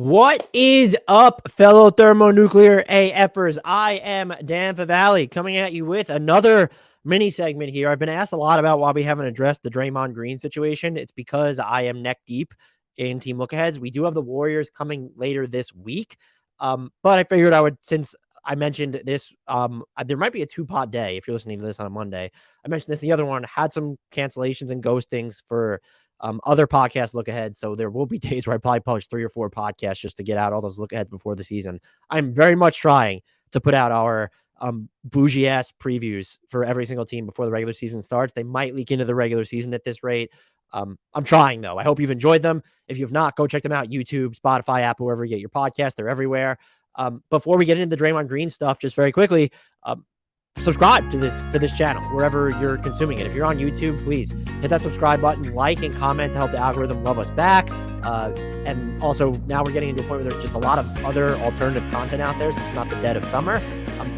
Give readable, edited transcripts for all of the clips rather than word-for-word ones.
What is up, fellow thermonuclear AFers? I am Dan Favale coming at you with another mini segment here. I've been asked a lot about why we haven't addressed the Draymond Green situation. It's because I am neck deep in Team Lookaheads. We do have the Warriors coming later this week, but I figured I would, since I mentioned this, there might be a 2-pod day if you're listening to this on a Monday. I mentioned this, the other one had some cancellations and ghostings for other podcasts look ahead. So there will be days where I probably publish 3 or 4 podcasts just to get out all those look aheads before the season. I'm very much trying to put out our bougie ass previews for every single team before the regular season starts. They might leak into the regular season at this rate. I'm trying though. I hope you've enjoyed them. If you've not, go check them out. YouTube, Spotify, Apple, wherever you get your podcast. They're everywhere. Before we get into the Draymond Green stuff, just very quickly, subscribe to this channel wherever you're consuming it. If you're on YouTube, please hit that subscribe button, like and comment to help the algorithm love us back. And also now we're getting into a point where there's just a lot of other alternative content out there, so it's not the dead of summer.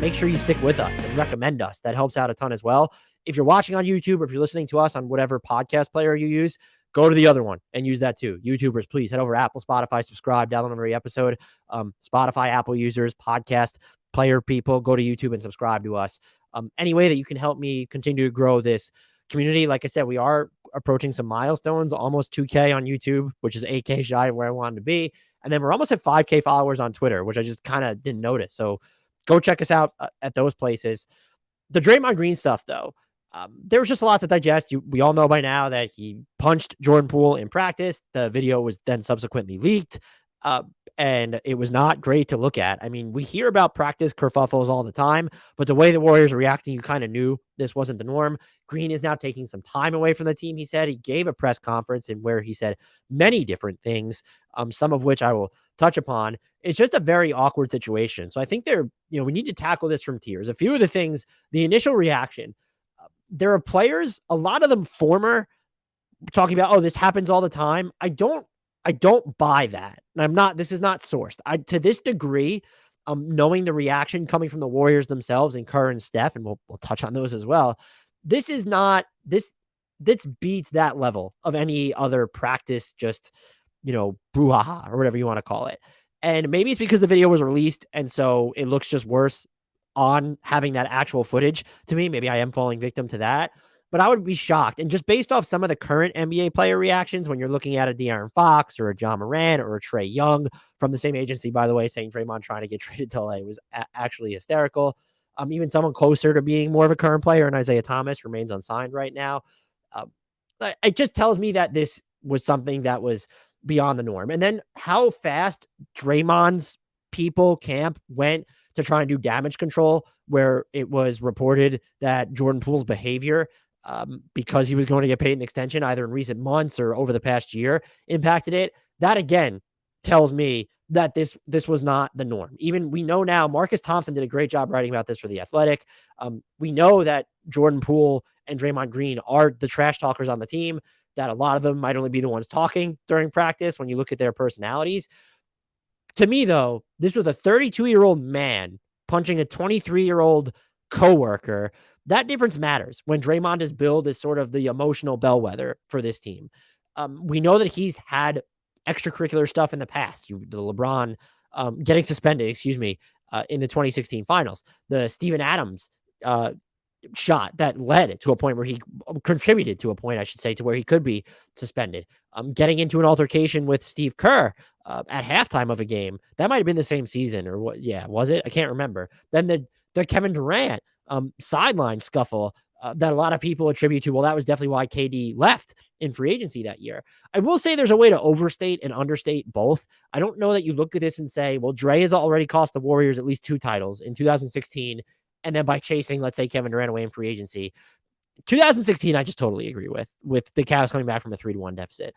Make sure you stick with us and recommend us. That helps out a ton as well. If you're watching on YouTube or if you're listening to us on whatever podcast player you use, go to the other one and use that too. YouTubers, please head over to Apple, Spotify, subscribe, download every episode. Spotify, Apple users, podcast player people, go to YouTube and subscribe to us. Any way that you can help me continue to grow this community. Like I said, we are approaching some milestones, almost 2K on YouTube, which is 8K shy of where I wanted to be. And then we're almost at 5K followers on Twitter, which I just kind of didn't notice. So go check us out at those places. The Draymond Green stuff, though, there was just a lot to digest. We all know by now that he punched Jordan Poole in practice. The video was then subsequently leaked. And it was not great to look at. I mean, we hear about practice kerfuffles all the time, but the way the Warriors are reacting, you kind of knew this wasn't the norm. Green is now taking some time away from the team, he said. He gave a press conference in where he said many different things, some of which I will touch upon. It's just a very awkward situation. So I think we need to tackle this from tiers. A few of the things, the initial reaction, there are players, a lot of them former, talking about, oh, this happens all the time. I don't buy that. And this is not sourced. To this degree, knowing the reaction coming from the Warriors themselves and Kerr and Steph, and we'll touch on those as well. This beats that level of any other practice, just, brouhaha or whatever you want to call it. And maybe it's because the video was released and so it looks just worse on having that actual footage to me. Maybe I am falling victim to that. But I would be shocked. And just based off some of the current NBA player reactions, when you're looking at a De'Aaron Fox or a John Moran or a Trae Young from the same agency, by the way, saying Draymond trying to get traded to LA was actually hysterical. Even someone closer to being more of a current player, and Isaiah Thomas remains unsigned right now. It just tells me that this was something that was beyond the norm. And then how fast Draymond's camp went to try and do damage control, where it was reported that Jordan Poole's behavior, because he was going to get paid an extension either in recent months or over the past year, impacted it. That again tells me that this was not the norm. Even we know now, Marcus Thompson did a great job writing about this for The Athletic. We know that Jordan Poole and Draymond Green are the trash talkers on the team, that a lot of them might only be the ones talking during practice when you look at their personalities. To me, though, this was a 32-year-old man punching a 23-year-old coworker. That difference matters when Draymond is billed as sort of the emotional bellwether for this team. We know that he's had extracurricular stuff in the past. The LeBron getting suspended, in the 2016 finals. The Steven Adams shot that led to a point where he contributed to a point, I should say, to where he could be suspended. Getting into an altercation with Steve Kerr at halftime of a game. That might have been the same season or what? Yeah, was it? I can't remember. Then the Kevin Durant sideline scuffle that a lot of people attribute to, well, that was definitely why KD left in free agency that year. I will say there's a way to overstate and understate both. I don't know that you look at this and say, well, Dray has already cost the Warriors at least 2 titles in 2016. And then by chasing, let's say, Kevin Durant away in free agency. 2016, I just totally agree with the Cavs coming back from a 3-1 deficit.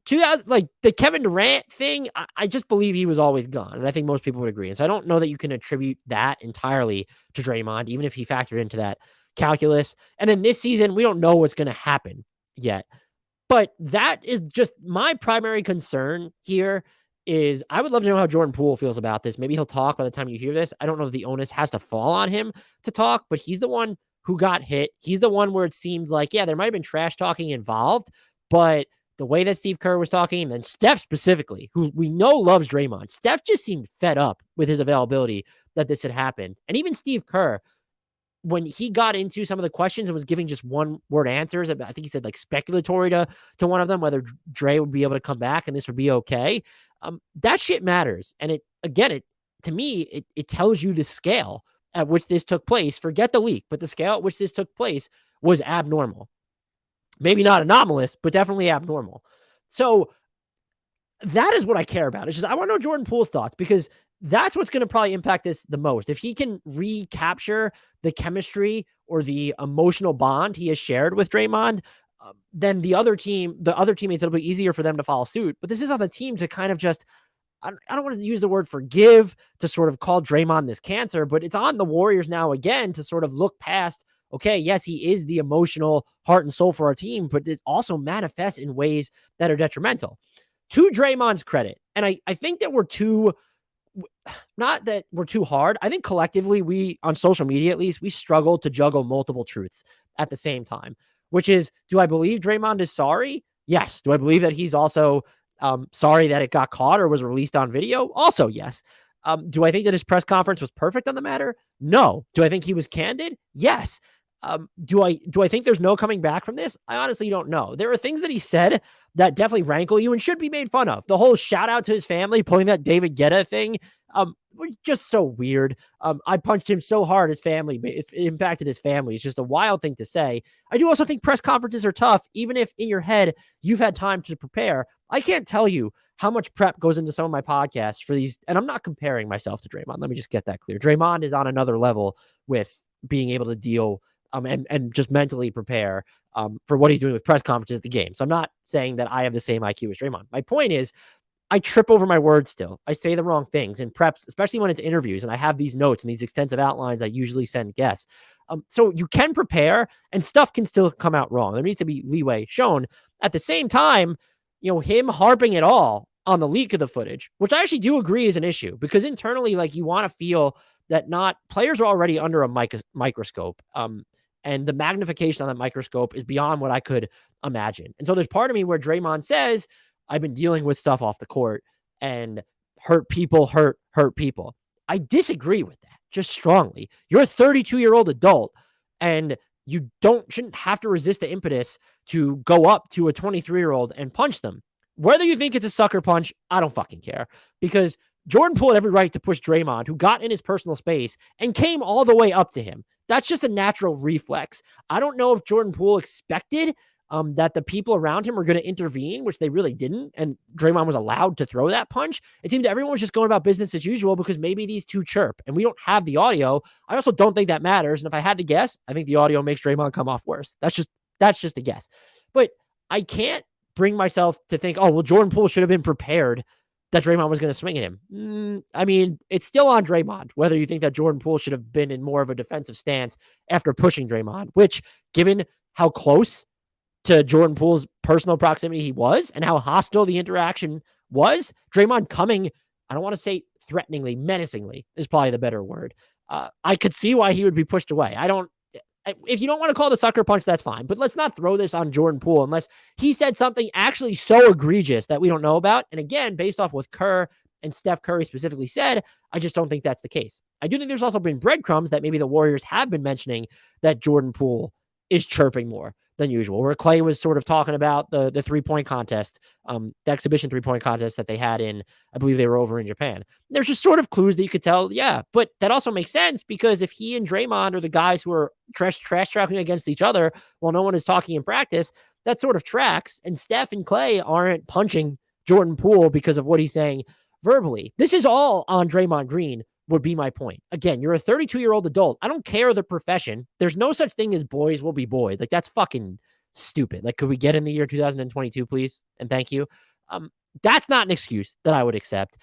The Kevin Durant thing, I just believe he was always gone. And I think most people would agree. And so I don't know that you can attribute that entirely to Draymond, even if he factored into that calculus. And then this season, we don't know what's going to happen yet. But that is just my primary concern here. Is I would love to know how Jordan Poole feels about this. Maybe he'll talk by the time you hear this. I don't know if the onus has to fall on him to talk, but he's the one who got hit. He's the one where it seemed like, yeah, there might have been trash talking involved, but the way that Steve Kerr was talking, and then Steph specifically, who we know loves Draymond. Steph just seemed fed up with his availability that this had happened. And even Steve Kerr, when he got into some of the questions and was giving just one word answers, I think he said like speculatory to one of them, whether Dray would be able to come back and this would be okay. That shit matters. And to me, it tells you the scale at which this took place. Forget the leak, but the scale at which this took place was abnormal. Maybe not anomalous, but definitely abnormal. So that is what I care about. It's just, I want to know Jordan Poole's thoughts, because that's what's going to probably impact this the most. If he can recapture the chemistry or the emotional bond he has shared with Draymond, then the other teammates, it'll be easier for them to follow suit. But this is on the team to kind of just, I don't want to use the word forgive to sort of call Draymond this cancer, but it's on the Warriors now again to sort of look past, okay, yes, he is the emotional heart and soul for our team, but it also manifests in ways that are detrimental. To Draymond's credit, and I think that not that we're too hard. I think collectively, we, on social media at least, we struggle to juggle multiple truths at the same time, which is, do I believe Draymond is sorry? Yes. Do I believe that he's also sorry that it got caught or was released on video? Also, yes. Do I think that his press conference was perfect on the matter? No. Do I think he was candid? Yes. Do I think there's no coming back from this? I honestly don't know. There are things that he said that definitely rankle you and should be made fun of. The whole shout out to his family, pulling that David Guetta thing, just so weird. I punched him so hard, his family, it impacted his family. It's just a wild thing to say. I do also think press conferences are tough, even if in your head you've had time to prepare. I can't tell you how much prep goes into some of my podcasts for these, and I'm not comparing myself to Draymond. Let me just get that clear. Draymond is on another level with being able to deal and just mentally prepare for what he's doing with press conferences at the game. So I'm not saying that I have the same IQ as Draymond. My point is, I trip over my words still. I say the wrong things in preps, especially when it's interviews, and I have these notes and these extensive outlines I usually send guests. So you can prepare and stuff can still come out wrong. There needs to be leeway shown. At the same time, him harping at all on the leak of the footage, which I actually do agree is an issue, because internally, like, you want to feel that not players are already under a microscope. And the magnification on that microscope is beyond what I could imagine. And so there's part of me where Draymond says, I've been dealing with stuff off the court and hurt people. I disagree with that just strongly. You're a 32-year-old adult and you shouldn't have to resist the impetus to go up to a 23-year-old and punch them. Whether you think it's a sucker punch, I don't fucking care, because Jordan Poole had every right to push Draymond, who got in his personal space and came all the way up to him. That's just a natural reflex. I don't know if Jordan Poole expected that the people around him were going to intervene, which they really didn't, and Draymond was allowed to throw that punch. It seemed everyone was just going about business as usual because maybe these two chirp, and we don't have the audio. I also don't think that matters, and if I had to guess, I think the audio makes Draymond come off worse. That's just a guess. But I can't bring myself to think, oh, well, Jordan Poole should have been prepared that Draymond was going to swing at him. I mean, it's still on Draymond, whether you think that Jordan Poole should have been in more of a defensive stance after pushing Draymond, which, given how close to Jordan Poole's personal proximity he was and how hostile the interaction was, Draymond coming, I don't want to say threateningly, menacingly is probably the better word. I could see why he would be pushed away. If you don't want to call it a sucker punch, that's fine. But let's not throw this on Jordan Poole unless he said something actually so egregious that we don't know about. And again, based off what Kerr and Steph Curry specifically said, I just don't think that's the case. I do think there's also been breadcrumbs that maybe the Warriors have been mentioning that Jordan Poole is chirping more than usual, where Clay was sort of talking about the 3-point contest, the exhibition 3-point contest that they had I believe they were over in Japan. There's just sort of clues that you could tell, yeah, but that also makes sense, because if he and Draymond are the guys who are trash talking against each other while no one is talking in practice, that sort of tracks, and Steph and Clay aren't punching Jordan Poole because of what he's saying verbally. This is all on Draymond Green, would be my point. Again, you're a 32-year-old adult. I don't care the profession. There's no such thing as boys will be boys. Like, that's fucking stupid. Like, could we get in the year 2022, please? And thank you. That's not an excuse that I would accept.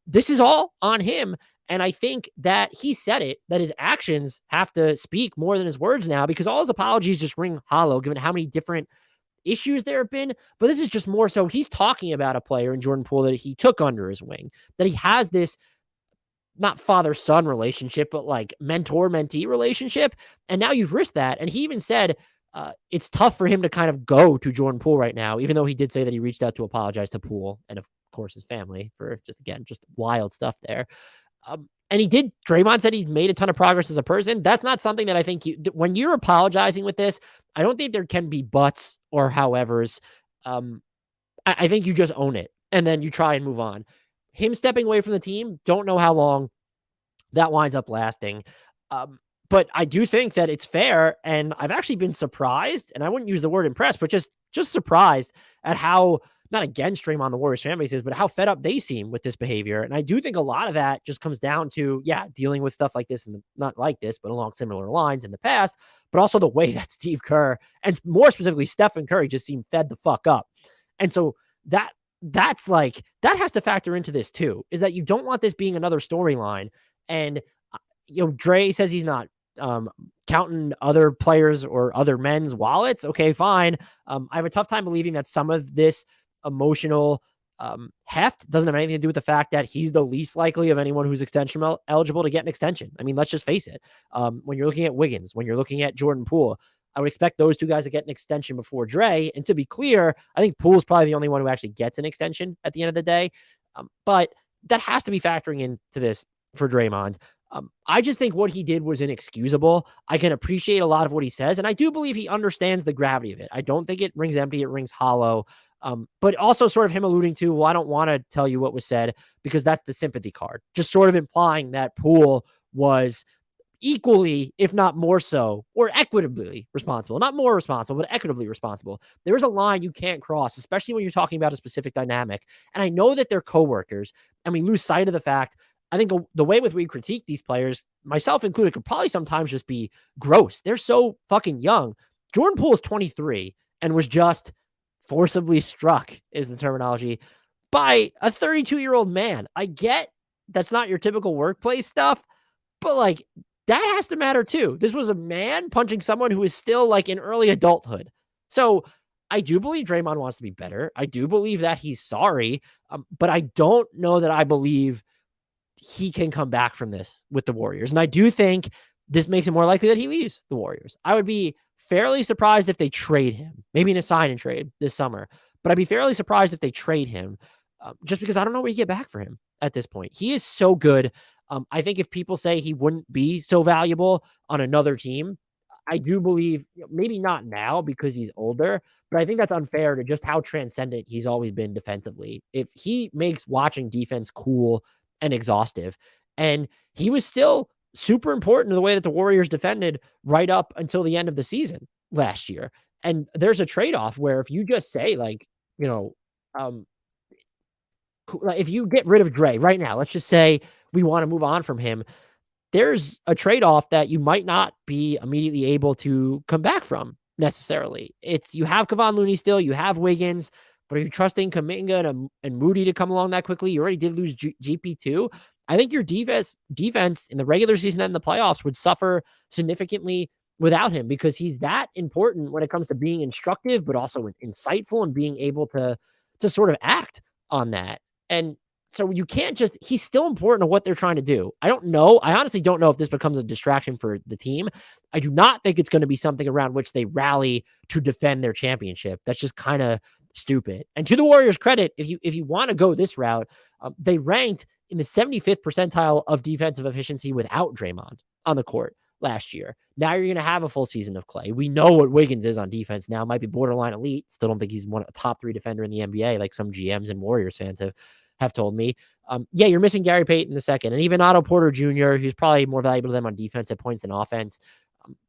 This is all on him. And I think that he said it, that his actions have to speak more than his words now, because all his apologies just ring hollow, given how many different issues there have been. But this is just more so he's talking about a player in Jordan Poole that he took under his wing, that he has this not father-son relationship, but like mentor-mentee relationship. And now you've risked that. And he even said, it's tough for him to kind of go to Jordan Poole right now, even though he did say that he reached out to apologize to Poole and, of course, his family for just wild stuff there. And he did. Draymond said he's made a ton of progress as a person. That's not something that I think when you're apologizing with this, I don't think there can be buts or howevers. I think you just own it and then you try and move on. Him stepping away from the team, don't know how long that winds up lasting. But I do think that it's fair, and I've actually been surprised, and I wouldn't use the word impressed, but just surprised at how, not against Draymond the Warriors fan base is, but how fed up they seem with this behavior. And I do think a lot of that just comes down to, dealing with stuff like this, and not like this, but along similar lines in the past, but also the way that Steve Kerr, and more specifically Stephen Curry, just seemed fed the fuck up. And so that's like, that has to factor into this too, is that you don't want this being another storyline. And, Dray says he's not counting other players or other men's wallets. Okay, fine. I have a tough time believing that some of this emotional heft doesn't have anything to do with the fact that he's the least likely of anyone who's extension eligible to get an extension. I mean, let's just face it. When you're looking at Wiggins, when you're looking at Jordan Poole, I would expect those two guys to get an extension before Dray. And to be clear, I think Poole's probably the only one who actually gets an extension at the end of the day. But that has to be factoring into this for Draymond. I just think what he did was inexcusable. I can appreciate a lot of what he says, and I do believe he understands the gravity of it. I don't think it rings empty, it rings hollow. But also sort of him alluding to, well, I don't want to tell you what was said because that's the sympathy card. Just sort of implying that Poole was equally, if not more so, or equitably responsible. Not more responsible, but equitably responsible. There's a line you can't cross, especially when you're talking about a specific dynamic. And I know that they're coworkers, and we lose sight of the fact. I think the way with we critique these players, myself included, could probably sometimes just be gross. They're so fucking young. Jordan Poole is 23 and was just forcibly struck, is the terminology, by a 32-year-old man. I get that's not your typical workplace stuff, but like that has to matter too. This was a man punching someone who is still like in early adulthood. So I do believe Draymond wants to be better. I do believe that he's sorry, but I don't know that I believe he can come back from this with the Warriors. And I do think this makes it more likely that he leaves the Warriors. I would be fairly surprised if they trade him, maybe in a sign and trade this summer, but I'd be fairly surprised if they trade him just because I don't know what you get back for him at this point. He is so good. I think if people say he wouldn't be so valuable on another team, I do believe maybe not now because he's older, but I think that's unfair to just how transcendent he's always been defensively. If he makes watching defense cool and exhaustive, and he was still super important to the way that the Warriors defended right up until the end of the season last year. And there's a trade-off where if you just say like, if you get rid of Dray right now, let's just say we want to move on from him, there's a trade-off that you might not be immediately able to come back from necessarily. You have Kevon Looney still, you have Wiggins, but are you trusting Kuminga and Moody to come along that quickly? You already did lose GP2. I think your defense in the regular season and the playoffs would suffer significantly without him because he's that important when it comes to being instructive, but also insightful and being able to sort of act on that. And so you can't he's still important to what they're trying to do. I don't know. I honestly don't know if this becomes a distraction for the team. I do not think it's going to be something around which they rally to defend their championship. That's just kind of stupid. And to the Warriors' credit, if you want to go this route, they ranked in the 75th percentile of defensive efficiency without Draymond on the court last year. Now you're going to have a full season of Clay. We know what Wiggins is on defense now. Might be borderline elite. Still don't think he's a top 3 defender in the NBA, like some GMs and Warriors fans have told me. You're missing Gary Payton the second, and even Otto Porter Jr., who's probably more valuable to them on defense at points than offense.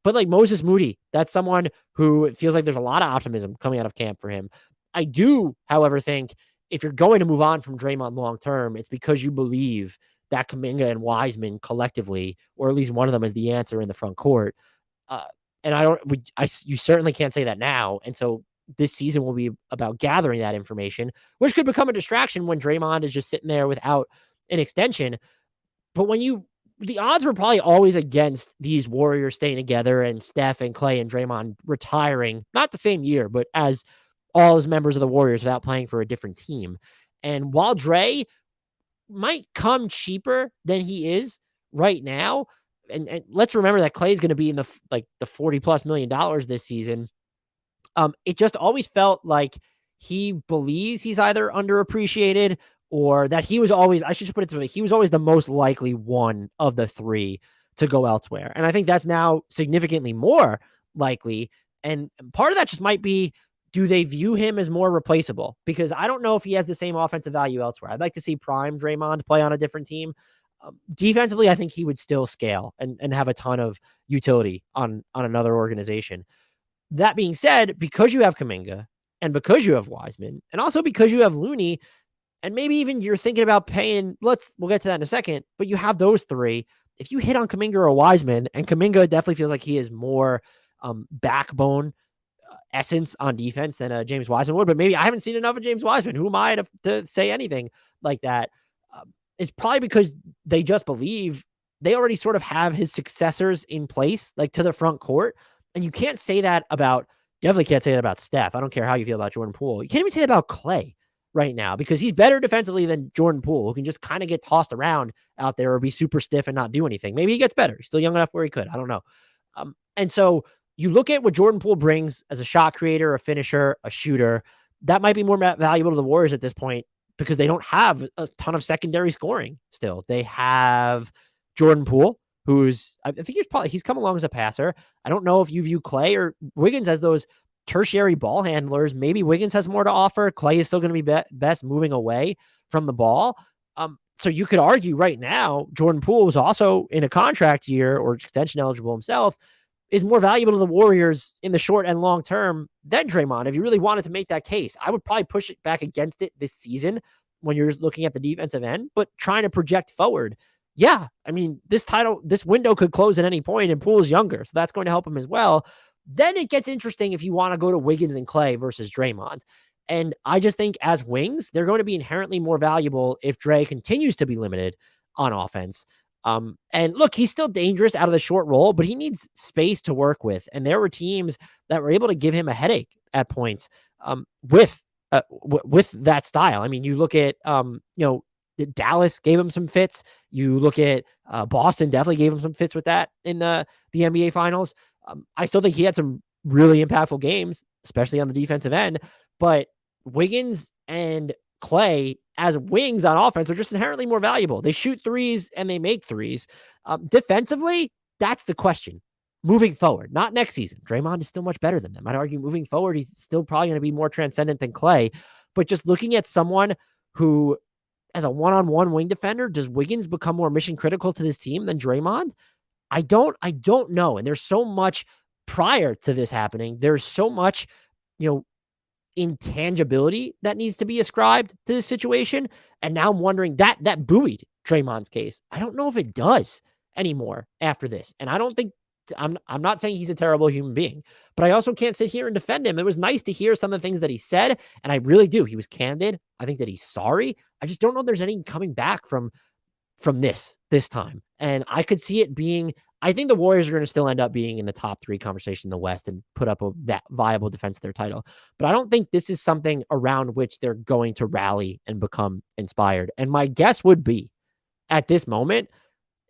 But like Moses Moody, that's someone who it feels like there's a lot of optimism coming out of camp for him. I do, however, think if you're going to move on from Draymond long term, it's because you believe that Kuminga and Wiseman collectively, or at least one of them, is the answer in the front court. And you certainly can't say that now. And so this season will be about gathering that information, which could become a distraction when Draymond is just sitting there without an extension. But the odds were probably always against these Warriors staying together and Steph and Clay and Draymond retiring, not the same year, but as all as members of the Warriors without playing for a different team. And while Dray might come cheaper than he is right now, and let's remember that Clay's going to be in the $40+ million this season. It just always felt like he believes he's either underappreciated or that he was always, I should just put it to me, he was always the most likely one of the three to go elsewhere. And I think that's now significantly more likely. And part of that just might be, do they view him as more replaceable? Because I don't know if he has the same offensive value elsewhere. I'd like to see prime Draymond play on a different team. Defensively, I think he would still scale and have a ton of utility on another organization. That being said, because you have Kuminga and because you have Wiseman and also because you have Looney, and maybe even you're thinking about paying, we'll get to that in a second, but you have those three. If you hit on Kuminga or Wiseman, and Kuminga definitely feels like he is more backbone essence on defense than James Wiseman would, but maybe I haven't seen enough of James Wiseman. Who am I to say anything like that? It's probably because they just believe they already sort of have his successors in place, like to the front court. And you can't say that definitely can't say that about Steph. I don't care how you feel about Jordan Poole. You can't even say that about Clay right now because he's better defensively than Jordan Poole, who can just kind of get tossed around out there or be super stiff and not do anything. Maybe he gets better. He's still young enough where he could. I don't know. And so you look at what Jordan Poole brings as a shot creator, a finisher, a shooter. That might be more valuable to the Warriors at this point because they don't have a ton of secondary scoring still. They have Jordan Poole, I think he's come along as a passer. I don't know if you view Clay or Wiggins as those tertiary ball handlers. Maybe Wiggins has more to offer. Clay is still going to be best moving away from the ball. So you could argue right now, Jordan Poole was also in a contract year or extension eligible himself, is more valuable to the Warriors in the short and long term than Draymond. If you really wanted to make that case, I would probably push it back against it this season when you're looking at the defensive end, but trying to project forward. Yeah, I mean, this window could close at any point, and Poole's younger, so that's going to help him as well. Then it gets interesting if you want to go to Wiggins and Clay versus Draymond. And I just think as wings, they're going to be inherently more valuable if Dray continues to be limited on offense. And look, he's still dangerous out of the short roll, but he needs space to work with. And there were teams that were able to give him a headache at points with that style. I mean, you look at, Dallas gave him some fits. You look at Boston definitely gave him some fits with that in the NBA finals. I still think he had some really impactful games, especially on the defensive end, but Wiggins and Clay as wings on offense are just inherently more valuable. They shoot threes and they make threes. Defensively, that's the question. Moving forward, not next season. Draymond is still much better than them. I'd argue moving forward, he's still probably going to be more transcendent than Clay. But just looking at someone who, as a one-on-one wing defender, does Wiggins become more mission critical to this team than Draymond? I don't know. And there's so much prior to this happening. There's so much, intangibility that needs to be ascribed to this situation. And now I'm wondering that buoyed Draymond's case. I don't know if it does anymore after this. And I don't think I'm not saying he's a terrible human being, but I also can't sit here and defend him. It was nice to hear some of the things that he said. And I really do. He was candid. I think that he's sorry. I just don't know if there's any coming back from this time. And I could see it being, I think the Warriors are going to still end up being in the top 3 conversation in the West and put up that viable defense of their title. But I don't think this is something around which they're going to rally and become inspired. And my guess would be at this moment,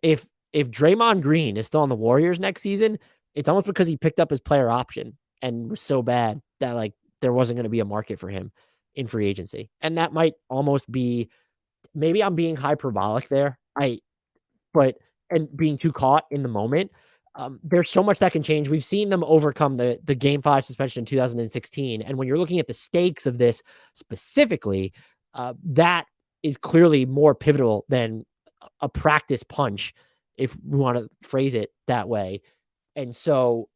if Draymond Green is still on the Warriors next season, it's almost because he picked up his player option and was so bad that there wasn't going to be a market for him in free agency. And that might almost be, maybe I'm being hyperbolic there. And being too caught in the moment. There's so much that can change. We've seen them overcome the Game 5 suspension in 2016. And when you're looking at the stakes of this specifically, that is clearly more pivotal than a practice punch, if we want to phrase it that way. And so,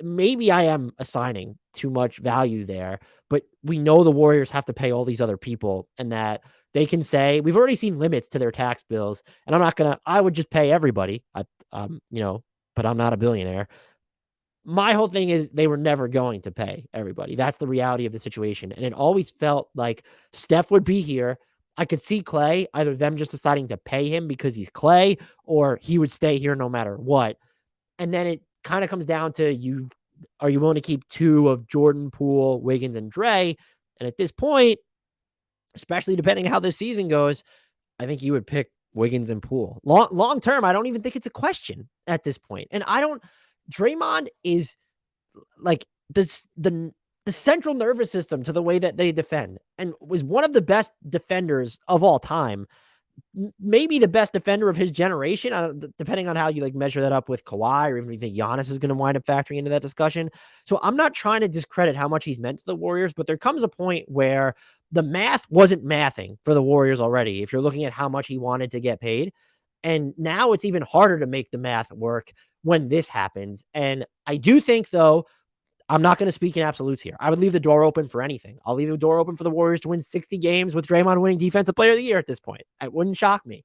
maybe I am assigning too much value there, but we know the Warriors have to pay all these other people and that they can say, we've already seen limits to their tax bills, and I would just pay everybody, but I'm not a billionaire. My whole thing is they were never going to pay everybody. That's the reality of the situation. And it always felt like Steph would be here. I could see Clay, either them just deciding to pay him because he's Clay, or he would stay here no matter what. And then it kind of comes down to are you willing to keep 2 of Jordan, Poole, Wiggins, and Dray? And at this point, especially depending on how this season goes, I think you would pick Wiggins and Poole. Long term, I don't even think it's a question at this point. And Draymond is the central nervous system to the way that they defend, and was one of the best defenders of all time. Maybe the best defender of his generation, depending on how you like measure that up with Kawhi, or even if you think Giannis is going to wind up factoring into that discussion. So I'm not trying to discredit how much he's meant to the Warriors, but there comes a point where the math wasn't mathing for the Warriors already. If you're looking at how much he wanted to get paid, and now it's even harder to make the math work when this happens. And I do think, though, I'm not going to speak in absolutes here. I would leave the door open for anything. I'll leave the door open for the Warriors to win 60 games with Draymond winning Defensive Player of the Year at this point. It wouldn't shock me.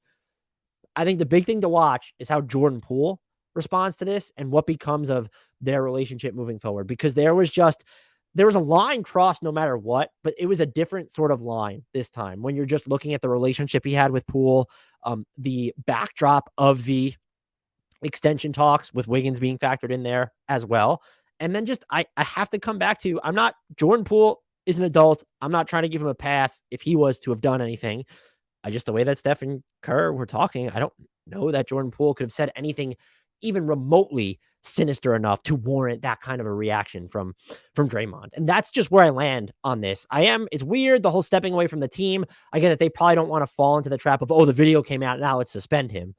I think the big thing to watch is how Jordan Poole responds to this and what becomes of their relationship moving forward. Because there was a line crossed no matter what, but it was a different sort of line this time when you're just looking at the relationship he had with Poole, the backdrop of the extension talks with Wiggins being factored in there as well. And then just, I have to come back to, Jordan Poole is an adult. I'm not trying to give him a pass if he was to have done anything. The way that Steph and Kerr were talking, I don't know that Jordan Poole could have said anything even remotely sinister enough to warrant that kind of a reaction from Draymond. And that's just where I land on this. It's weird, the whole stepping away from the team. I get that they probably don't want to fall into the trap of, oh, the video came out, now let's suspend him.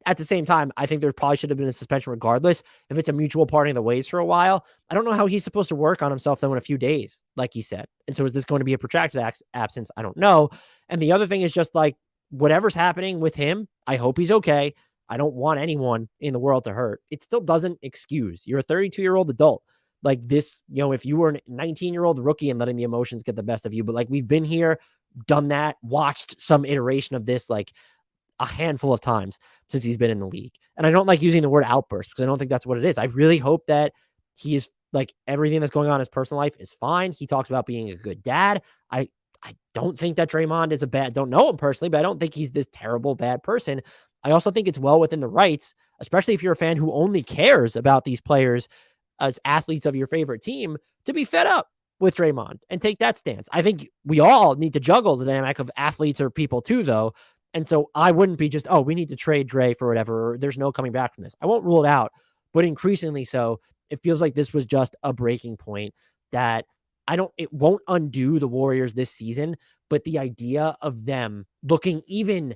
At the same time, I think there probably should have been a suspension regardless if it's a mutual parting of the ways for a while. I don't know how he's supposed to work on himself though in a few days, like he said. And so is this going to be a protracted absence? I don't know. And the other thing is just like whatever's happening with him, I hope he's okay. I don't want anyone in the world to hurt. It still doesn't excuse. You're a 32-year-old adult. Like this, if you were a 19-year-old rookie and letting the emotions get the best of you, but like we've been here, done that, watched some iteration of this, like a handful of times since he's been in the league. And I don't like using the word outburst because I don't think that's what it is. I really hope that he is like everything that's going on in his personal life is fine. He talks about being a good dad. I don't think that Draymond is don't know him personally, but I don't think he's this terrible bad person. I also think it's well within the rights, especially if you're a fan who only cares about these players as athletes of your favorite team, to be fed up with Draymond and take that stance. I think we all need to juggle the dynamic of athletes or people too, though. And so I wouldn't be just, oh, we need to trade Dray for whatever. Or there's no coming back from this. I won't rule it out, but increasingly so, it feels like this was just a breaking point that it won't undo the Warriors this season, but the idea of them looking even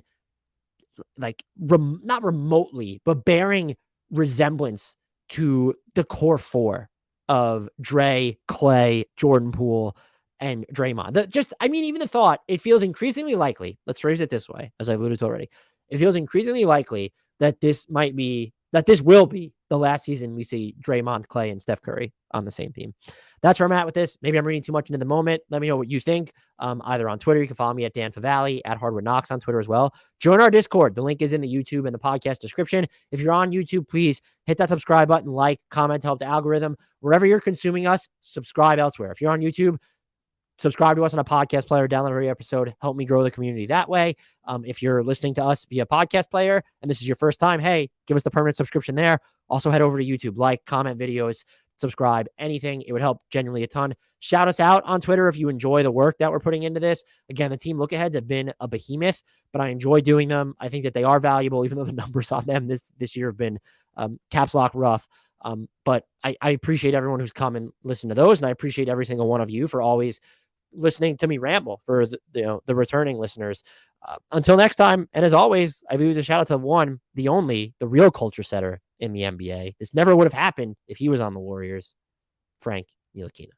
like not remotely, but bearing resemblance to the core four of Dray, Clay, Jordan Poole, and Draymond. Even the thought, it feels increasingly likely, let's phrase it this way, as I alluded to already, it feels increasingly likely that this will be the last season we see Draymond, Clay, and Steph Curry on the same team. That's where I'm at with this. Maybe I'm reading too much into the moment. Let me know what you think. Either on Twitter, you can follow me at Dan Favale, at HardwoodKnocks on Twitter as well. Join our Discord. The link is in the YouTube and the podcast description. If you're on YouTube, please hit that subscribe button, like, comment to help the algorithm. Wherever you're consuming us, subscribe elsewhere. If you're on YouTube, subscribe to us on a podcast player, download every episode, help me grow the community that way. If you're listening to us via podcast player and this is your first time, hey, give us the permanent subscription there. Also head over to YouTube, like, comment videos, subscribe, anything. It would help genuinely a ton. Shout us out on Twitter if you enjoy the work that we're putting into this. Again, the team look-aheads have been a behemoth, but I enjoy doing them. I think that they are valuable, even though the numbers on them this year have been caps lock rough. But I appreciate everyone who's come and listened to those, and I appreciate every single one of you for always listening to me ramble, for the returning listeners. Until next time, and as always, I leave a shout out to one, the only, the real culture setter in the NBA. This never would have happened if he was on the Warriors, Frank Ntilikina.